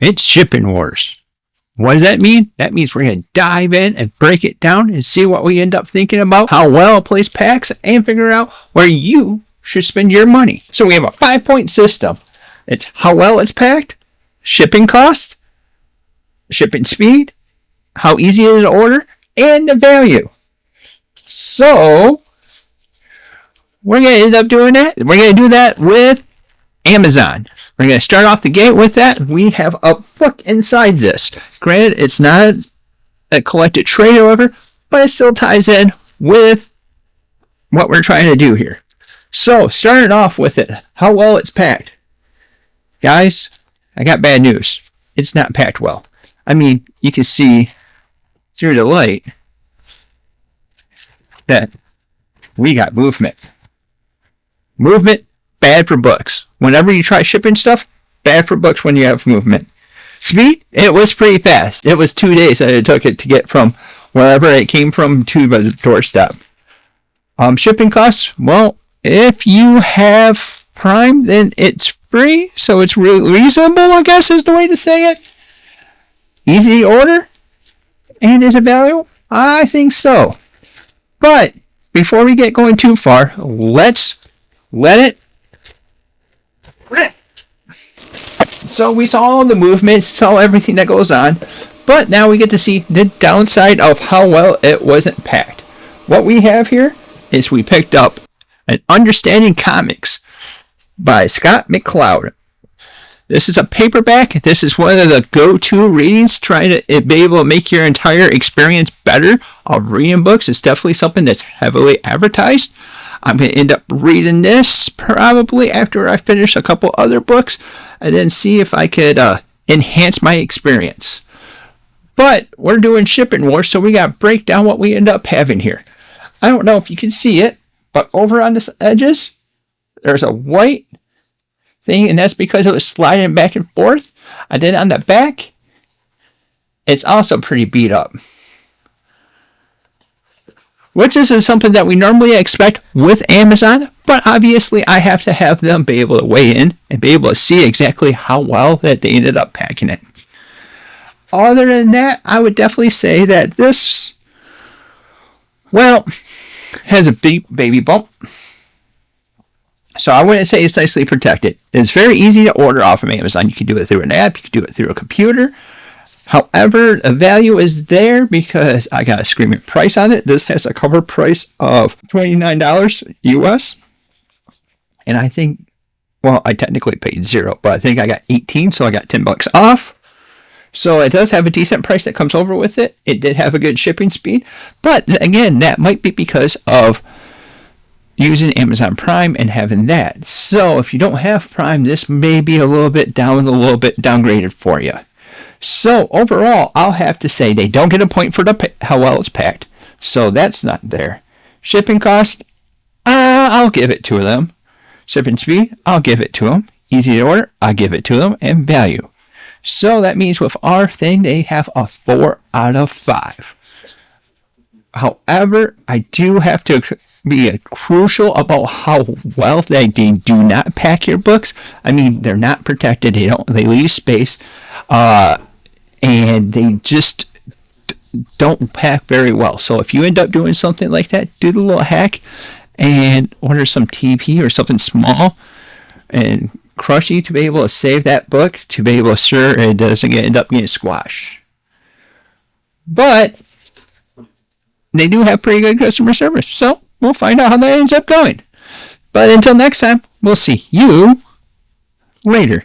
It's shipping wars. What does that mean? That means we're going to dive in and break it down and see what we end up thinking about, how well a place packs, and figure out where you should spend your money. So we have a 5-point system. It's how well it's packed, shipping cost, shipping speed, how easy it is to order, and the value. So we're going to end up doing that. We're going to do that with Amazon. We're going to start off the gate with that. We have a book inside this. Granted, it's not a collected trade, however, but it still ties in with what we're trying to do here. So, starting off with it, how well it's packed. Guys, I got bad news. It's not packed well. I mean, you can see through the light that we got movement. Movement, bad for books. Whenever you try shipping stuff, bad for books when you have movement. Speed, it was pretty fast. It was 2 days that it took it to get from wherever it came from to the doorstep. Shipping costs, well, if you have Prime, then it's free, so it's really reasonable, I guess is the way to say it. Easy to order, and is it valuable? I think so. But before we get going too far, let's let it rip. So we saw all the movements, saw everything that goes on, but now we get to see the downside of how well it wasn't packed. What we have here is we picked up an Understanding Comics by Scott McCloud. This is a paperback. This is one of the go-to readings, trying to be able to make your entire experience better of reading books. It's definitely something that's heavily advertised. I'm going to end up reading this probably after I finish a couple other books and then see if I could enhance my experience. But we're doing shipping wars, so we got to break down what we end up having here. I don't know if you can see it, but over on the edges, there's a white thing, and that's because it was sliding back and forth. And then on the back, it's also pretty beat up. Which is something that we normally expect with Amazon, but obviously I have to have them be able to weigh in and be able to see exactly how well that they ended up packing it. Other than that, I would definitely say that this, well, has a big baby bump. So I wouldn't say it's nicely protected. It's very easy to order off of Amazon. You can do it through an app. You can do it through a computer. However, the value is there because I got a screaming price on it. This has a cover price of $29 US. And I think, well, I technically paid $0, but I think I got 18, so I got $10 off. So it does have a decent price that comes over with it. It did have a good shipping speed. But again, that might be because of using Amazon Prime and having that. So if you don't have Prime, this may be a little bit downgraded for you. So overall, I'll have to say they don't get a point for how well it's packed. So that's not there. Shipping cost, I'll give it to them. Shipping speed, I'll give it to them. Easy to order, I'll give it to them. And value. So that means with our thing, they have a 4 out of 5. However, I do have to be crucial about how well they do not pack your books. I mean, they're not protected. They leave space. And they just don't pack very well. So if you end up doing something like that, do the little hack and order some TP or something small and crushy to be able to save that book, to be able to sure it doesn't end up getting squashed. But they do have pretty good customer service. So we'll find out how that ends up going. But until next time, we'll see you later.